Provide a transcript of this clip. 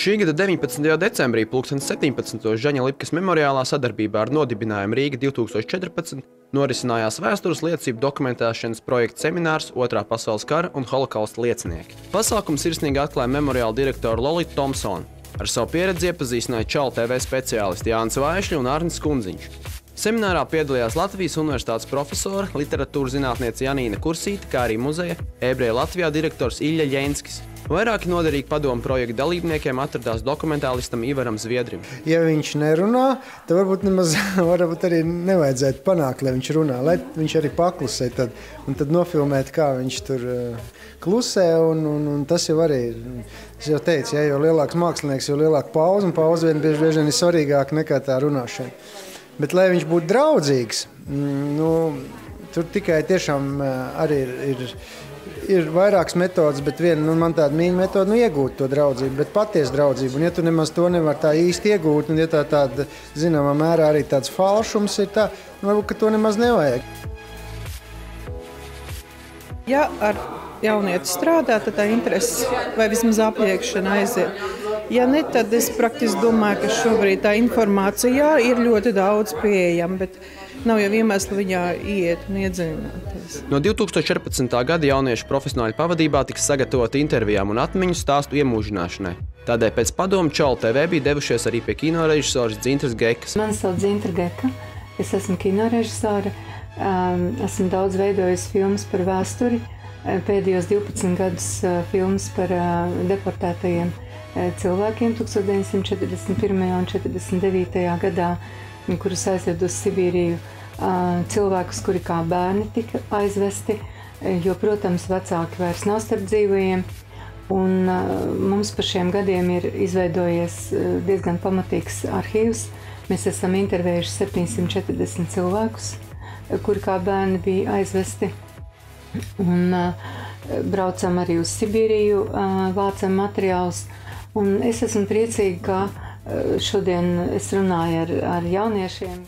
Šī gada 19. decembrī pulksten 17. Žaņa Lipkas memoriālā sadarbībā ar nodibinājumu Rīga 2014 norisinājās vēstures liecību dokumentēšanas projekta seminārs Otrā pasaules kara un holokausta liecinieki. Pasākums sirsnīgi atklāja memoriāla direktoru Lolitu Tomsonu. Ar savu pieredzi iepazīstināja Čalu TV speciālisti Jānis Vaišļi un Arnis Kundziņš. Seminārā piedalījās Latvijas Universitātes profesora, literatūras zinātniece Janīna Kursīte, kā arī muzeja Ebreja Latvijā direktors Ilja Ļenskis. Vairāki noderīgi padomu projekta dalībniekiem atradās dokumentālistam Ivaram Zviedrim. Ja viņš nerunā, tad varbūt arī nevajadzētu panākt, lai viņš runā, lai viņš arī paklusē un tad nofilmēt, kā viņš tur klusē, un tas jau arī, es jau teicu, ja jo lielāks mākslinieks, jo lielāka pauze, un pauze bieži vien ir svarīgāka nekā tā runāšana. Bet, lai viņš būtu draudzīgs, tur tikai tiešām arī ir vairākas metodas, bet viena, man tāda mīļa metoda, iegūt to draudzību, bet patiesu draudzību. Un ja tu nemaz to nevar tā īsti iegūt, un ja tāda, zināmā mērā arī tāds falšums ir tā, varbūt, ka to nemaz nevajag. Ja ar jaunieti strādā, tad tā interese vai vismaz apliekšana aiziet. Ja ne, tad es praktiski domāju, ka šobrīd tā informācija ir ļoti daudz pieejama, bet nav jau iemesli viņā iet un iedziļināties. No 2014. gada jauniešu profesionāļu pavadībā tiks sagatavota intervijām un atmiņu stāstu iemūžināšanai. Tādēļ pēc padomu Čalu TV bija devušies arī pie kinorežisoras Dzintas Gekas. Mani sauc Dzinta Geka, es esmu kinorežisore, esmu daudz veidojusi filmas par vēsturi, pēdējos 12 gadus filmas par deportētajiem cilvēkiem 1941. un 49. gadā, kurus aizved uz Sibīriju, cilvēkus, kuri kā bērni tika aizvesti, jo, protams, vecāki vairs nav starp dzīvajiem. Un mums par šiem gadiem ir izveidojies diezgan pamatīgs arhīvs. Mēs esam intervējuši 740 cilvēkus, kuri kā bērni bija aizvesti. Un braucam arī uz Sibīriju, vācam materiālus. Un es esmu priecīga, ka šodien es runāju ar jauniešiem.